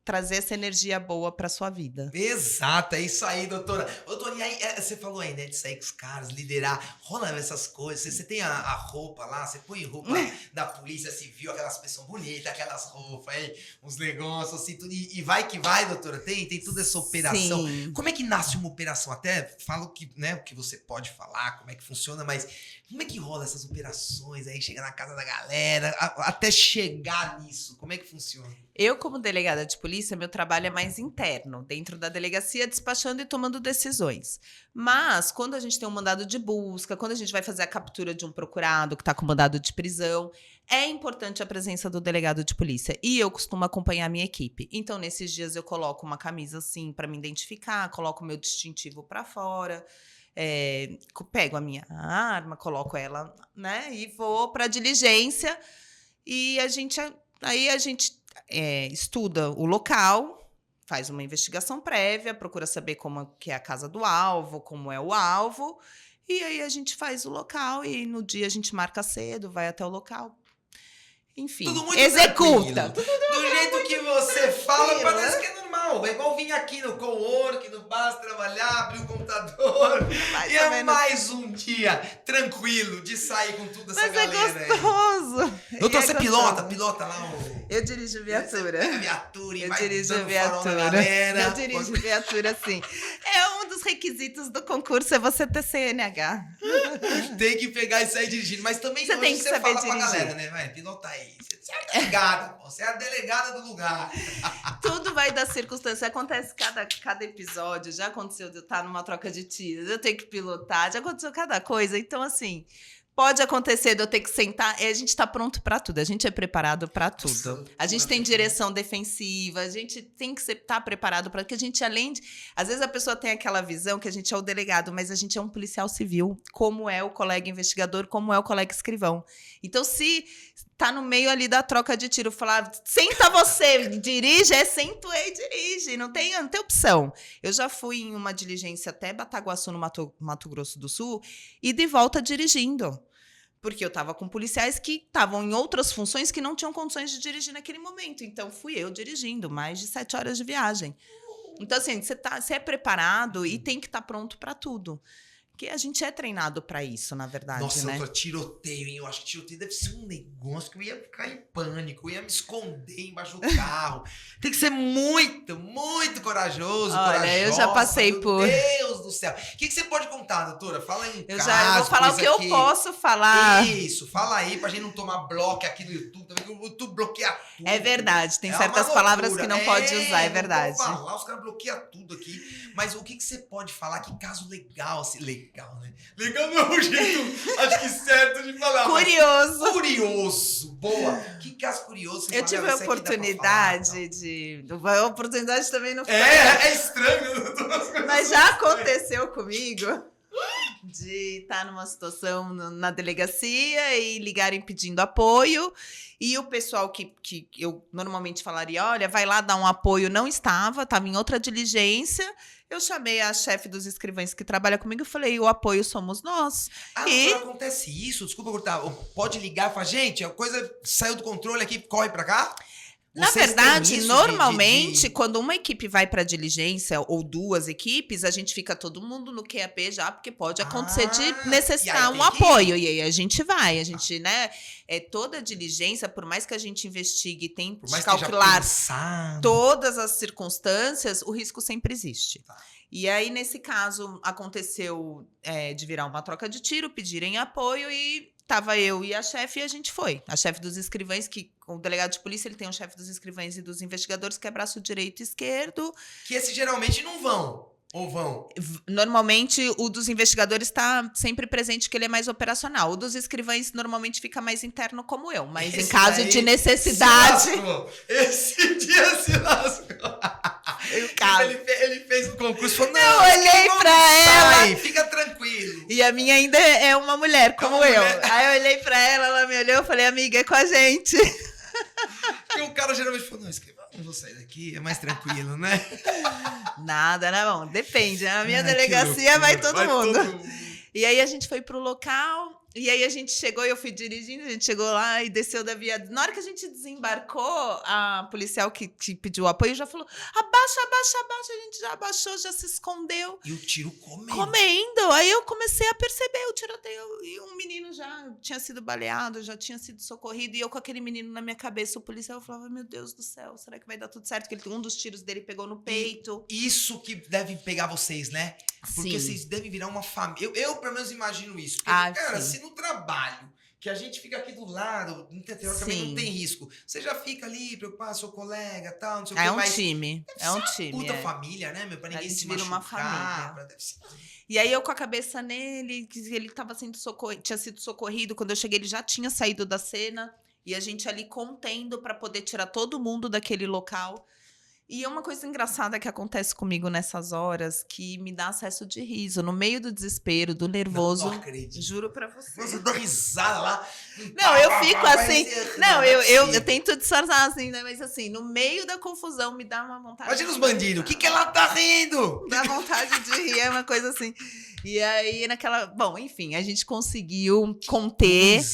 trazer essa energia boa para sua vida.
Exato, é isso aí, doutora. Doutora, e aí, você falou aí, né, de sair com os caras, liderar, rola essas coisas. Você tem a roupa lá, você põe roupa da polícia civil, aquelas pessoas bonitas, aquelas roupas aí, uns negócios assim, tudo. E vai que vai, doutora, tem toda essa operação.
Sim.
Como é que nasce uma operação? Até falo que, né, o que você pode falar, como é que funciona, mas como é que rola essas operações aí, chega na casa da galera, até chegar nisso? Como é que funciona?
Eu, como delegada de polícia, meu trabalho é mais interno, dentro da delegacia, despachando e tomando decisões. Mas, quando a gente tem um mandado de busca, quando a gente vai fazer a captura de um procurado que está com mandado de prisão, é importante a presença do delegado de polícia. E eu costumo acompanhar a minha equipe. Então, nesses dias, eu coloco uma camisa assim para me identificar, coloco o meu distintivo para fora. Pego a minha arma, coloco ela, né? E vou para a diligência. E aí a gente estuda o local, faz uma investigação prévia, procura saber como que é a casa do alvo, como é o alvo, e aí a gente faz o local e no dia a gente marca cedo, vai até o local. Enfim,
Tudo muito
executa.
Do jeito que você fala, parece que é normal. É igual vir aqui no cowork, no bar, trabalhar, abrir o computador. E é mais um dia tranquilo de sair com toda essa galera
é gostoso.
aí. Doutor, você pilota lá o...
Eu dirijo viatura.
Você viatura e
Eu
vai
dirijo
dando farol na
viatura.
galera.
Eu dirijo viatura, sim. É um dos requisitos do concurso, é você ter CNH.
Tem que pegar e sair dirigindo. Mas também
Você tem que saber
fala
dirigir.
pra galera, né? Vai, pilota aí. Você é a delegada, você é a delegada do lugar.
Tudo vai da circunstância. Acontece cada episódio. Já aconteceu de eu estar numa troca de tiros, eu tenho que pilotar, já aconteceu cada coisa. Então, assim, pode acontecer de eu ter que sentar. A gente está pronto para tudo. A gente é preparado para tudo. A gente tem direção defensiva. A gente tem que estar preparado para que a gente, além de... Às vezes a pessoa tem aquela visão que a gente é o delegado, mas a gente é um policial civil, como é o colega investigador, como é o colega escrivão. Então, se tá no meio ali da troca de tiro, falar, senta você, dirige, sento e dirige, não tem opção. Eu já fui em uma diligência até Bataguaçu, no Mato Grosso do Sul, e de volta dirigindo. Porque eu estava com policiais que estavam em outras funções que não tinham condições de dirigir naquele momento. Então, fui eu dirigindo, mais de 7 horas de viagem. Então, assim, você é preparado e tem que estar pronto para tudo. Porque a gente é treinado pra isso, na verdade,
Nossa,
né?
doutor, tiroteio, hein? Eu acho que tiroteio deve ser um negócio que eu ia ficar em pânico, eu ia me esconder embaixo do carro. Tem que ser muito, muito corajoso,
Olha, eu já passei
Meu Deus do céu. O que você pode contar, doutora? Fala aí
Eu vou falar o que eu posso falar.
Isso, fala aí pra gente não tomar bloco aqui no YouTube. Também, o YouTube bloqueia tudo.
É verdade, tem
É
certas
uma
palavras
loucura.
que não pode usar, é
não
verdade.
pode falar, os caras bloqueiam tudo aqui. Mas o que você pode falar? Que caso legal, assim, legal, né? Legal não é o jeito, acho que certo de falar.
Curioso.
Curioso, boa. Que caso curioso.
Eu tive a oportunidade de... A oportunidade também não foi.
É estranho.
Mas já aconteceu comigo de estar numa situação na delegacia e ligarem pedindo apoio. E o pessoal que eu normalmente falaria, olha, vai lá dar um apoio, não estava em outra diligência. Eu chamei a chefe dos escrivães que trabalha comigo e falei, o apoio somos nós.
E acontece isso, desculpa cortar, pode ligar e falar, gente, a coisa saiu do controle aqui, corre pra cá?
Na verdade, normalmente, quando uma equipe vai para diligência, ou duas equipes, a gente fica todo mundo no QAP já, porque pode acontecer de necessitar um apoio. E aí a gente vai, a gente, né? Toda diligência, por mais que a gente investigue, tem que calcular todas as circunstâncias, o risco sempre existe. E aí, nesse caso, aconteceu de virar uma troca de tiro, pedirem apoio e tava eu e a chefe e a gente foi. A chefe dos escrivães, que o delegado de polícia, ele tem um chefe dos escrivães e dos investigadores, que é braço direito e esquerdo.
Que esses geralmente não vão. Ou vão?
Normalmente, o dos investigadores está sempre presente, que ele é mais operacional. O dos escrivães normalmente fica mais interno, como eu. Mas em caso de necessidade...
Esse dia se lascou. Ele fez o concurso e falou, não,
eu olhei pra ela.
Fica tranquilo.
E a minha ainda é uma mulher, como eu. Aí eu olhei pra ela, ela me olhou, eu falei, amiga, é com a gente.
E o cara geralmente falou, não, não vou sair daqui, é mais tranquilo, né?
Nada, não, depende. Na minha delegacia vai todo mundo. E aí a gente foi pro local, e aí a gente chegou, eu fui dirigindo, a gente chegou lá e desceu da viatura. Na hora que a gente desembarcou, a policial que pediu apoio já falou, abaixa, a gente já abaixou, já se escondeu.
E o tiro comendo.
Aí eu comecei a perceber o tiroteio, e um menino já tinha sido baleado, já tinha sido socorrido, e eu com aquele menino na minha cabeça, o policial falava, meu Deus do céu, será que vai dar tudo certo? Porque um dos tiros dele pegou no peito.
Isso que deve pegar vocês, né? Porque
Sim.
vocês devem virar uma família. Eu, pelo menos, imagino isso. Porque, cara,
sim.
se no trabalho, que a gente fica aqui do lado, teoricamente não tem risco, você já fica ali, preocupado, seu colega, tal, não sei o que.
É um time. É um time.
Puta família, né, meu? Pra ninguém se
vira
machucar.
uma família.
Deve ser...
E aí eu com a cabeça nele, que ele tava sendo tinha sido socorrido. Quando eu cheguei, ele já tinha saído da cena. E a gente ali contendo pra poder tirar todo mundo daquele local. E é uma coisa engraçada que acontece comigo nessas horas, que me dá acesso de riso. No meio do desespero, do nervoso.
Não acredito.
Juro pra você.
Você dá risada lá.
Não, eu fico assim. Não, eu tento disfarçar assim, né? Mas assim, no meio da confusão me dá uma vontade.
Imagina os bandidos. O que ela tá rindo?
Dá vontade de rir, é uma coisa assim. E aí, bom, enfim, a gente conseguiu conter.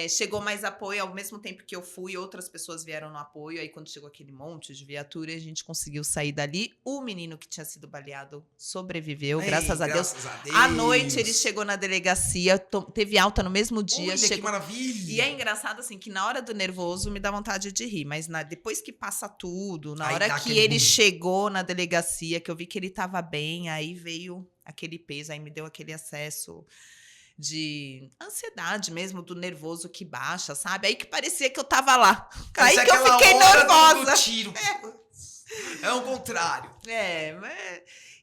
Chegou mais apoio, ao mesmo tempo que eu fui, outras pessoas vieram no apoio. Aí, quando chegou aquele monte de viatura, a gente conseguiu sair dali. O menino que tinha sido baleado sobreviveu, graças a Deus. À noite, ele chegou na delegacia, teve alta no mesmo dia.
Olha, que maravilha!
E é engraçado, assim, que na hora do nervoso me dá vontade de rir, mas depois que passa tudo, na hora que ele chegou na delegacia, que eu vi que ele tava bem, aí veio aquele peso, aí me deu aquele acesso de ansiedade mesmo, do nervoso que baixa, sabe? Aí que parecia que eu tava lá. Aí que eu fiquei nervosa.
Do tiro. É o contrário.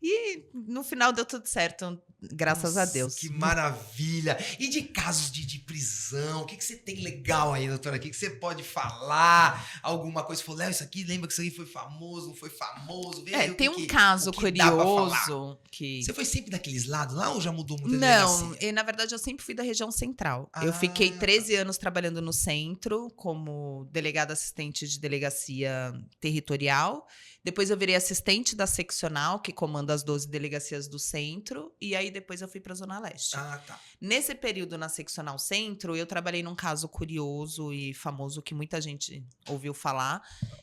E no final deu tudo certo, graças a Deus.
Que maravilha. E de casos de prisão, o que você tem legal aí, doutora? O que você pode falar? Alguma coisa? Você falou, Léo, isso aqui, lembra que isso aí foi famoso, não foi famoso?
Tem um caso curioso que...
Você foi sempre daqueles lados lá ou já mudou muito?
Não, na verdade eu sempre fui da região central. Eu fiquei 13 anos trabalhando no centro como delegada assistente de delegacia territorial. Depois eu virei assistente da seccional, que comanda as 12 delegacias do centro. E aí depois eu fui para a Zona Leste.
Tá.
Nesse período na seccional centro, eu trabalhei num caso curioso e famoso que muita gente ouviu falar,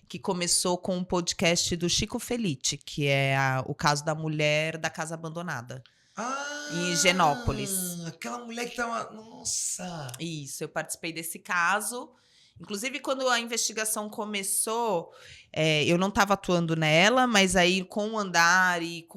que começou com um podcast do Chico Felitti, que é o caso da mulher da casa abandonada. Em Higienópolis.
Aquela mulher que tava... Nossa!
Isso, eu participei desse caso. Inclusive, quando a investigação começou, eu não estava atuando nela, mas aí com o andar e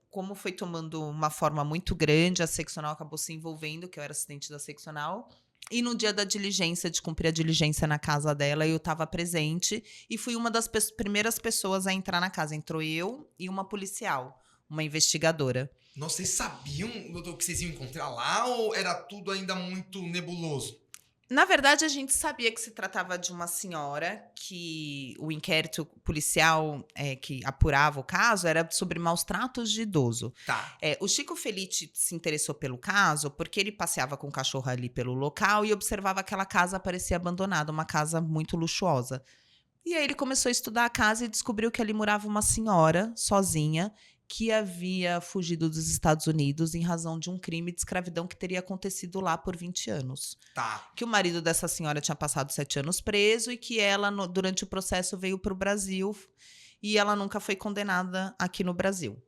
como foi tomando uma forma muito grande, a seccional acabou se envolvendo, que eu era assistente da seccional. E no dia da diligência, de cumprir a diligência na casa dela, eu estava presente e fui uma das primeiras pessoas a entrar na casa. Entrou eu e uma policial, uma investigadora.
Nossa, vocês sabiam, doutor, que vocês iam encontrar lá ou era tudo ainda muito nebuloso?
Na verdade, a gente sabia que se tratava de uma senhora, que o inquérito policial que apurava o caso era sobre maus tratos de idoso.
Tá.
O Chico Felitti se interessou pelo caso porque ele passeava com o cachorro ali pelo local e observava aquela casa parecia abandonada, uma casa muito luxuosa. E aí ele começou a estudar a casa e descobriu que ali morava uma senhora sozinha, que havia fugido dos Estados Unidos em razão de um crime de escravidão que teria acontecido lá por 20 anos.
Tá.
Que o marido dessa senhora tinha passado 7 anos preso e que ela, durante o processo, veio para o Brasil e ela nunca foi condenada aqui no Brasil.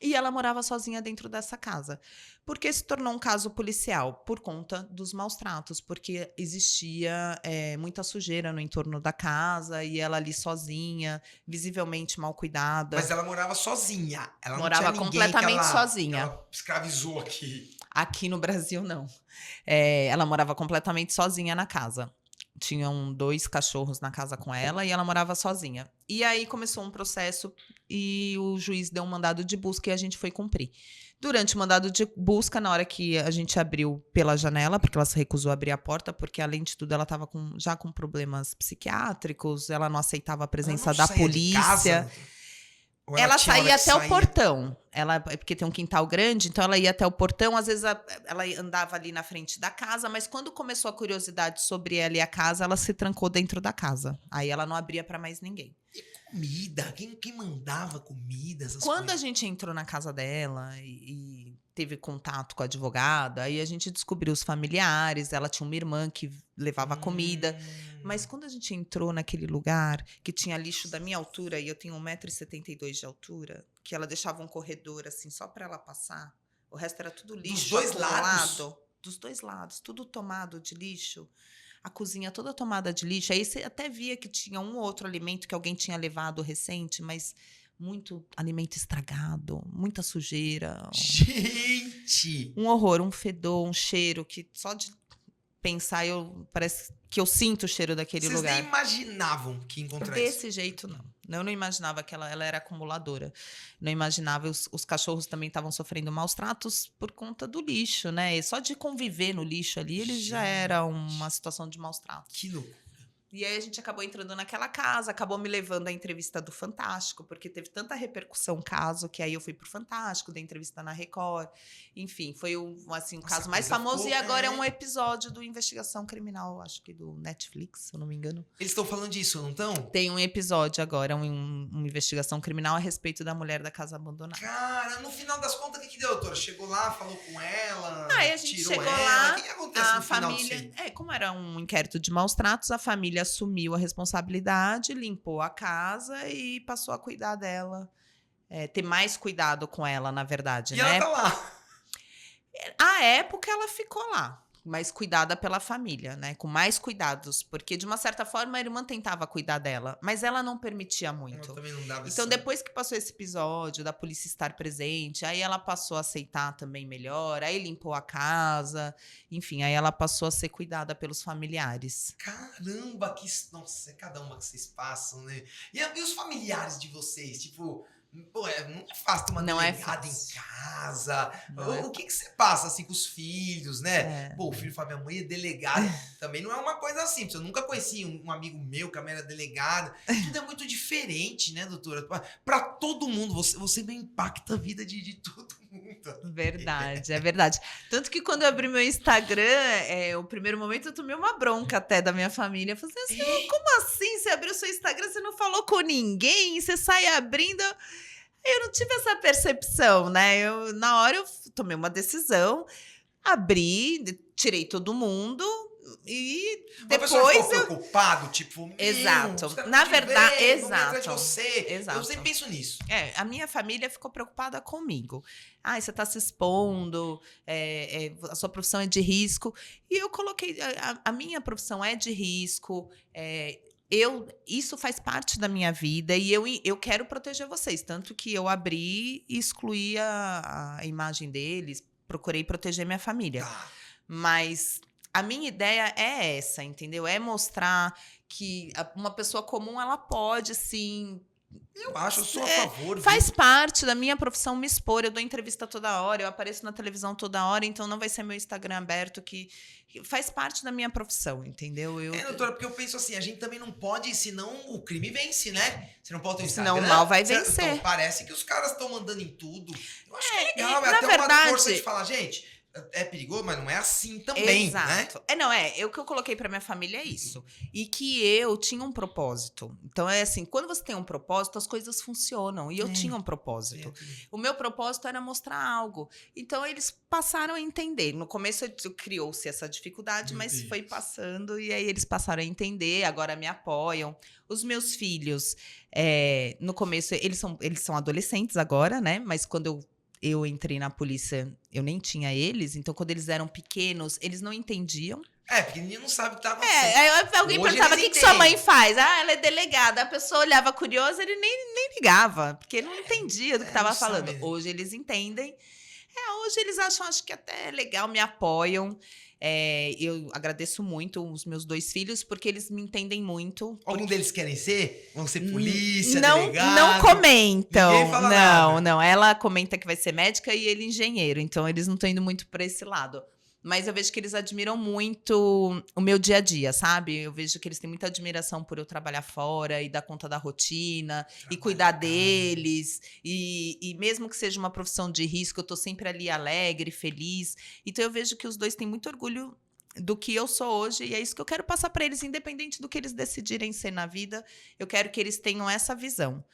E ela morava sozinha dentro dessa casa. Por que se tornou um caso policial? Por conta dos maus tratos, porque existia muita sujeira no entorno da casa e ela ali sozinha, visivelmente mal cuidada.
Mas ela morava sozinha. Ela
morava
não tinha ninguém
completamente sozinha.
Ela escravizou aqui.
Aqui no Brasil, não. Ela morava completamente sozinha na casa. Tinham 2 cachorros na casa com ela e ela morava sozinha. E aí começou um processo e o juiz deu um mandado de busca e a gente foi cumprir. Durante o mandado de busca, na hora que a gente abriu pela janela, porque ela se recusou a abrir a porta, porque além de tudo ela estava já com problemas psiquiátricos, ela não aceitava a presença da polícia. Ela saía até o portão. Porque tem um quintal grande, então ela ia até o portão. Às vezes ela andava ali na frente da casa, mas quando começou a curiosidade sobre ela e a casa, ela se trancou dentro da casa. Aí ela não abria para mais ninguém.
E comida? Quem mandava comida?
Quando a gente entrou na casa dela e teve contato com a advogada, aí a gente descobriu os familiares. Ela tinha uma irmã que levava comida. Mas quando a gente entrou naquele lugar que tinha lixo da minha altura, e eu tenho 1,72 m de altura, que ela deixava um corredor assim só para ela passar, o resto era tudo lixo.
Dos dois lados?
Dos 2 lados, tudo tomado de lixo. A cozinha toda tomada de lixo. Aí você até via que tinha um ou outro alimento que alguém tinha levado recente, mas muito alimento estragado, muita sujeira.
Gente!
Um horror, um fedor, um cheiro que só de pensar parece que eu sinto o cheiro daquele lugar.
Vocês nem imaginavam que ia encontrar isso?
Desse jeito, não. Eu não imaginava que ela era acumuladora. Não imaginava. Os cachorros também estavam sofrendo maus tratos por conta do lixo, né? E só de conviver no lixo ali, eles já era uma situação de maus tratos.
Que loucura.
E aí a gente acabou entrando naquela casa, acabou me levando à entrevista do Fantástico, porque teve tanta repercussão o caso, que aí eu fui pro Fantástico, dei entrevista na Record. Enfim, foi o caso mais famoso. E agora é um episódio do Investigação Criminal, acho que do Netflix, se eu não me engano.
Eles estão falando disso, não estão?
Tem um episódio agora, uma investigação criminal a respeito da mulher da casa abandonada.
Cara, no final das contas, o que deu, doutora? Chegou lá, falou com ela,
aí a gente
tirou
chegou
ela.
lá,
O que acontece
a
no final
família,
disso aí?
como era um inquérito de maus tratos, a família assumiu a responsabilidade, limpou a casa e passou a cuidar dela. Ter mais cuidado com ela, na verdade,
E
né?
ela tá lá.
À época, ela ficou lá, mas cuidada pela família, né? Com mais cuidados, porque de uma certa forma a irmã tentava cuidar dela, mas ela não permitia muito.
Ela também não dava
Então, depois que passou esse episódio da polícia estar presente, aí ela passou a aceitar também melhor, aí limpou a casa, enfim, aí ela passou a ser cuidada pelos familiares.
Caramba, nossa, é cada uma que vocês passam, né? E os familiares de vocês, tipo... Pô, não é fácil ter uma delegada em casa. O que você passa, assim, com os filhos, né? Pô, o filho fala, minha mãe é delegada. Também não é uma coisa simples. Eu nunca conheci um amigo meu que a mãe era delegada. Tudo é muito diferente, né, doutora? Pra todo mundo. Você não impacta a vida de todo mundo.
Verdade, é verdade. Tanto que quando eu abri meu Instagram, o primeiro momento eu tomei uma bronca até da minha família. Eu falei assim, como assim? Você abriu seu Instagram, você não falou com ninguém? Você sai abrindo... Eu não tive essa percepção, né? Na hora eu tomei uma decisão, abri, tirei todo mundo e depois...
Mas ficou preocupado, tipo...
Exato. Na verdade, exato.
Exato. Eu sempre penso nisso.
A minha família ficou preocupada comigo. Você está se expondo, a sua profissão é de risco. E eu coloquei... A minha profissão é de risco, isso faz parte da minha vida e eu quero proteger vocês. Tanto que eu abri e excluí a imagem deles, procurei proteger minha família. Mas a minha ideia é essa, entendeu? É mostrar que uma pessoa comum, ela pode, sim...
Eu sou a favor.
Faz parte da minha profissão me expor. Eu dou entrevista toda hora, eu apareço na televisão toda hora, então não vai ser meu Instagram aberto, que faz parte da minha profissão, entendeu?
Doutora, porque eu penso assim, a gente também não pode, senão o crime vence, né? Você não pode ter Instagram.
Senão o mal vai vencer.
Então, parece que os caras estão mandando em tudo. Eu acho que é legal,
na
até
verdade,
uma força de falar, gente... É perigoso, mas não é assim também,
exato.
Né?
O que eu coloquei pra minha família é isso. E que eu tinha um propósito. Então, assim, quando você tem um propósito, as coisas funcionam. E eu tinha um propósito. O meu propósito era mostrar algo. Então, eles passaram a entender. No começo, criou-se essa dificuldade, mas foi passando. E aí, eles passaram a entender. Agora me apoiam. Os meus filhos, no começo, eles são adolescentes agora, né? Mas quando eu entrei na polícia, eu nem tinha eles. Então, quando eles eram pequenos, eles não entendiam.
Pequenininho não sabe o que tá acontecendo.
Aí alguém perguntava, o que sua mãe faz? Ela é delegada. A pessoa olhava curiosa, ele nem ligava, porque não entendia do que estava falando. Hoje eles entendem. Hoje eles acham, acho que até legal, me apoiam. Eu agradeço muito os meus 2 filhos, porque eles me entendem muito.
Algum deles querem ser? Vão ser polícia,
Não
delegado?
comentam.
Ninguém fala nada.
Não. Ela comenta que vai ser médica e ele engenheiro. Então, eles não estão indo muito para esse lado. Mas eu vejo que eles admiram muito o meu dia a dia, sabe? Eu vejo que eles têm muita admiração por eu trabalhar fora e dar conta da rotina e cuidar deles. E mesmo que seja uma profissão de risco, eu tô sempre ali alegre, feliz. Então eu vejo que os 2 têm muito orgulho do que eu sou hoje e é isso que eu quero passar para eles, independente do que eles decidirem ser na vida. Eu quero que eles tenham essa visão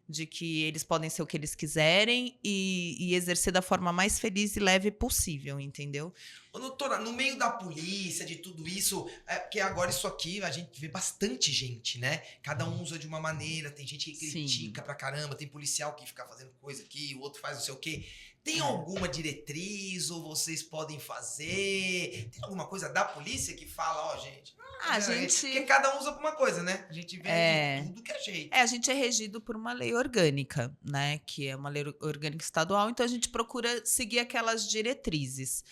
de que eles podem ser o que eles quiserem e exercer da forma mais feliz e leve possível, entendeu?
Ô, doutora, no meio da polícia, de tudo isso, porque agora isso aqui a gente vê bastante gente, né? Cada um usa de uma maneira, tem gente que critica pra caramba, tem policial que fica fazendo coisa aqui, o outro faz não sei o quê. Tem alguma diretriz ou vocês podem fazer? Tem alguma coisa da polícia que fala, ó, gente... Porque cada um usa pra uma coisa, né? A gente vê de tudo que é jeito.
A gente é regido por uma lei orgânica, né? Que é uma lei orgânica estadual, então a gente procura seguir aquelas diretrizes.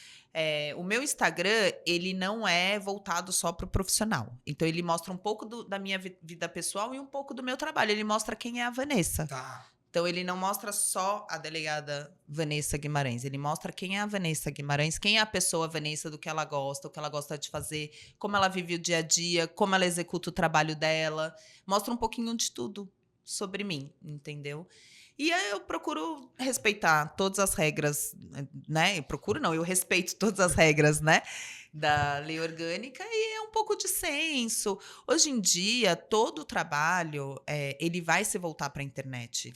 O meu Instagram, ele não é voltado só para o profissional. Então, ele mostra um pouco da minha vida pessoal e um pouco do meu trabalho. Ele mostra quem é a Vanessa.
Tá.
Então, ele não mostra só a delegada Vanessa Guimarães. Ele mostra quem é a Vanessa Guimarães, quem é a pessoa Vanessa, do que ela gosta, o que ela gosta de fazer, como ela vive o dia a dia, como ela executa o trabalho dela. Mostra um pouquinho de tudo sobre mim, entendeu? E aí eu procuro respeitar todas as regras, né? Eu respeito todas as regras, né? Da lei orgânica e é um pouco de senso. Hoje em dia, todo o trabalho, ele vai se voltar para a internet.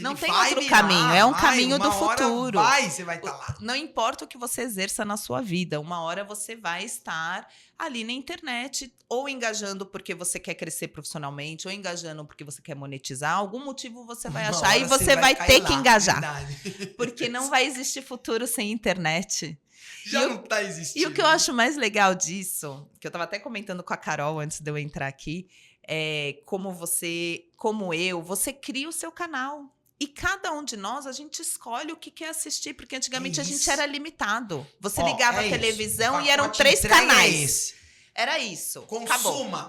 Não tem outro caminho, é um caminho do futuro.
Você vai estar lá.
Não importa o que você exerça na sua vida, uma hora você vai estar ali na internet, ou engajando porque você quer crescer profissionalmente, ou engajando porque você quer monetizar. Algum motivo você vai achar e você vai ter que engajar. Porque não vai existir futuro sem internet.
Já não tá existindo.
E o que eu acho mais legal disso, que eu tava até comentando com a Carol antes de eu entrar aqui, é como você cria o seu canal. E cada um de nós, a gente escolhe o que quer assistir, porque antigamente a gente era limitado. Você ligava a televisão e eram 3 canais. Era isso.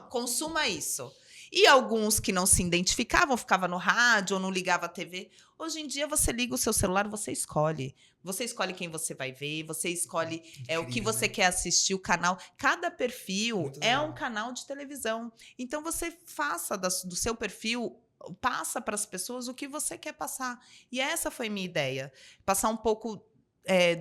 Consuma isso. E alguns que não se identificavam, ficava no rádio ou não ligava a TV. Hoje em dia, você liga o seu celular, você escolhe. Você escolhe quem você vai ver, você escolhe o que você quer assistir, o canal. Cada perfil é um canal de televisão. Então, você faça do seu perfil, passa para as pessoas o que você quer passar. E essa foi minha ideia. Passar um pouco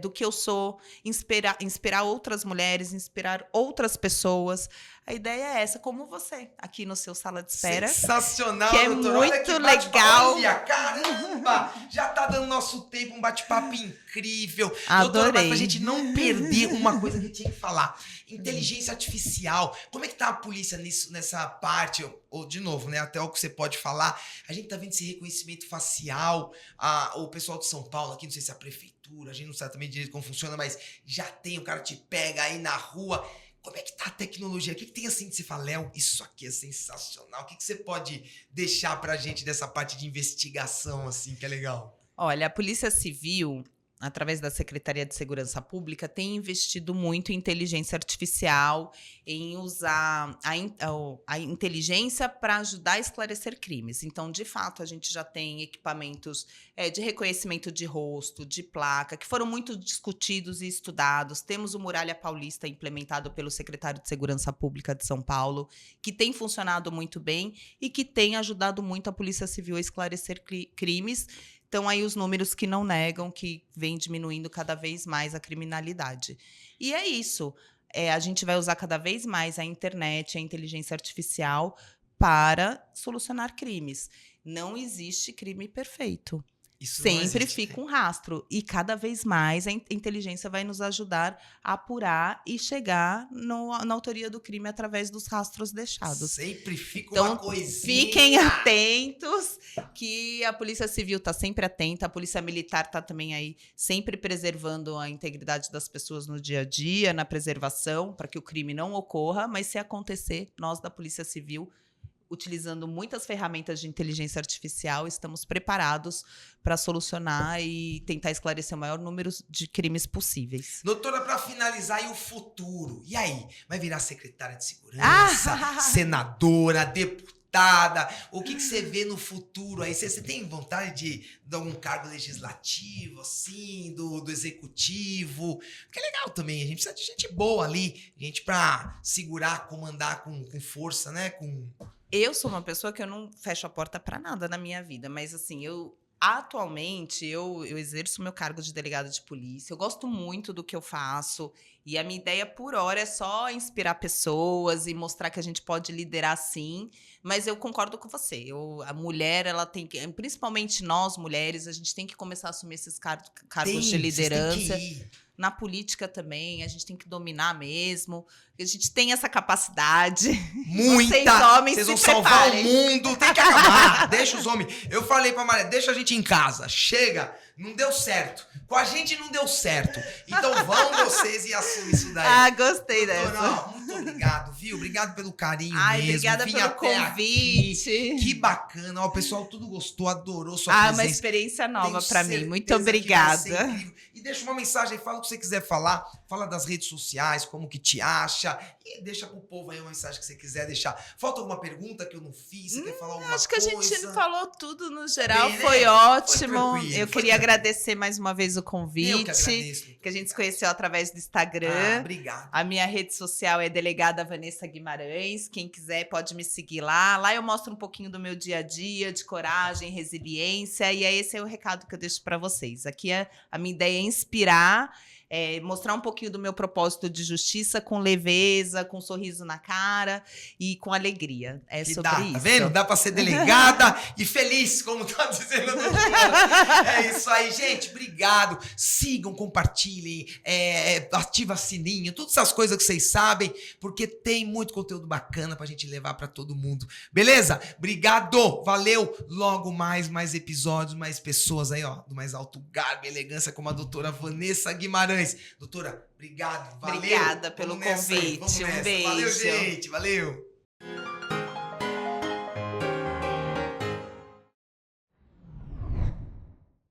do que eu sou, inspirar outras mulheres, inspirar outras pessoas. A ideia é essa, como você, aqui no seu Sala de Espera.
Sensacional,
que é
doutora.
muito legal.
Olha, caramba! Já tá dando nosso tempo, um bate-papo incrível.
Adorei.
Doutora, mas pra gente não perder uma coisa que eu tinha que falar. Inteligência artificial. Como é que tá a polícia nessa parte? Ou, de novo, né? Até o que você pode falar. A gente tá vendo esse reconhecimento facial. O pessoal de São Paulo aqui, não sei se é a prefeitura, a gente não sabe também direito como funciona, mas já tem, o cara te pega aí na rua. Como é que tá a tecnologia? O que tem assim de você falar, Léo, isso aqui é sensacional. O que você pode deixar pra gente dessa parte de investigação, assim, que é legal?
Olha, a Polícia Civil, através da Secretaria de Segurança Pública, tem investido muito em inteligência artificial, em usar a inteligência para ajudar a esclarecer crimes. Então, de fato, a gente já tem equipamentos de reconhecimento de rosto, de placa, que foram muito discutidos e estudados. Temos o Muralha Paulista, implementado pelo secretário de Segurança Pública de São Paulo, que tem funcionado muito bem e que tem ajudado muito a Polícia Civil a esclarecer crimes. Então, aí os números que não negam, que vem diminuindo cada vez mais a criminalidade. E é isso. A gente vai usar cada vez mais a internet, a inteligência artificial para solucionar crimes. Não existe crime perfeito.
Isso
sempre fica um rastro. E cada vez mais a inteligência vai nos ajudar a apurar e chegar na autoria do crime através dos rastros deixados.
Sempre fica
então,
uma coisinha.
Fiquem atentos, que a Polícia Civil está sempre atenta, a Polícia Militar está também aí sempre preservando a integridade das pessoas no dia a dia, na preservação, para que o crime não ocorra, mas se acontecer, nós da Polícia Civil utilizando muitas ferramentas de inteligência artificial, estamos preparados para solucionar e tentar esclarecer o maior número de crimes possíveis.
Doutora, para finalizar, e o futuro? E aí? Vai virar secretária de segurança, senadora, deputada? O que você vê no futuro aí? Você tem vontade de algum cargo legislativo, assim, do executivo? Porque é legal também, a gente precisa de gente boa ali, gente para segurar, comandar com força, né?
Eu sou uma pessoa que eu não fecho a porta para nada na minha vida, mas assim, atualmente eu exerço meu cargo de delegada de polícia, eu gosto muito do que eu faço e a minha ideia por hora é só inspirar pessoas e mostrar que a gente pode liderar sim, mas eu concordo com você, a mulher, ela tem que, principalmente nós mulheres, a gente tem que começar a assumir esses cargos de liderança. Na política também, a gente tem que dominar mesmo. A gente tem essa capacidade.
Muita!
Vocês homens
Vocês vão
se
salvar o
preparem.
mundo, tem que acabar. Deixa os homens. Eu falei pra Maria, deixa a gente em casa. Chega, não deu certo. Com a gente não deu certo. Então vão vocês e assumem isso daí.
Ah, gostei
Doutora,
dessa.
muito obrigado, viu? Obrigado pelo carinho
Ai,
mesmo.
obrigada
Vim
pelo
até
convite.
aqui. Que bacana. Ó, o pessoal tudo gostou, adorou sua
Uma
presença.
experiência nova
Tenho
pra mim.
certeza
Muito
que vai ser
obrigada.
incrível. E deixa uma mensagem aí, fala o que você quiser falar. Fala das redes sociais, como que te acha. E deixa pro povo aí uma mensagem que você quiser deixar. Falta alguma pergunta que eu não fiz? Você quer falar alguma
Acho que a
coisa?
gente falou tudo no geral,
Bem, né?
foi ótimo.
tranquilo,
Eu
foi
queria
tranquilo.
agradecer mais uma vez o convite.
Eu que agradeço.
Que a gente se conheceu através do Instagram.
Obrigado.
A minha rede social é Delegada Vanessa Guimarães. Quem quiser pode me seguir lá. Lá eu mostro um pouquinho do meu dia a dia, de coragem, resiliência. E esse é o recado que eu deixo para vocês. Aqui a minha ideia é inspirar, mostrar um pouquinho do meu propósito de justiça com leveza, com um sorriso na cara e com alegria. É
Que
sobre
dá,
isso.
tá vendo? Dá pra ser delegada e feliz, como tá dizendo a doutora. É isso aí, gente. Obrigado. Sigam, compartilhem, ativa sininho, todas essas coisas que vocês sabem, porque tem muito conteúdo bacana pra gente levar pra todo mundo. Beleza? Obrigado. Valeu. Logo mais episódios, mais pessoas aí, ó, do mais alto garbo e elegância, como a doutora Vanessa Guimarães. Doutora, obrigado. Valeu.
Obrigada pelo
Vamos nessa aí,
convite.
vamos
Um
nessa.
beijo.
Valeu, gente. Valeu.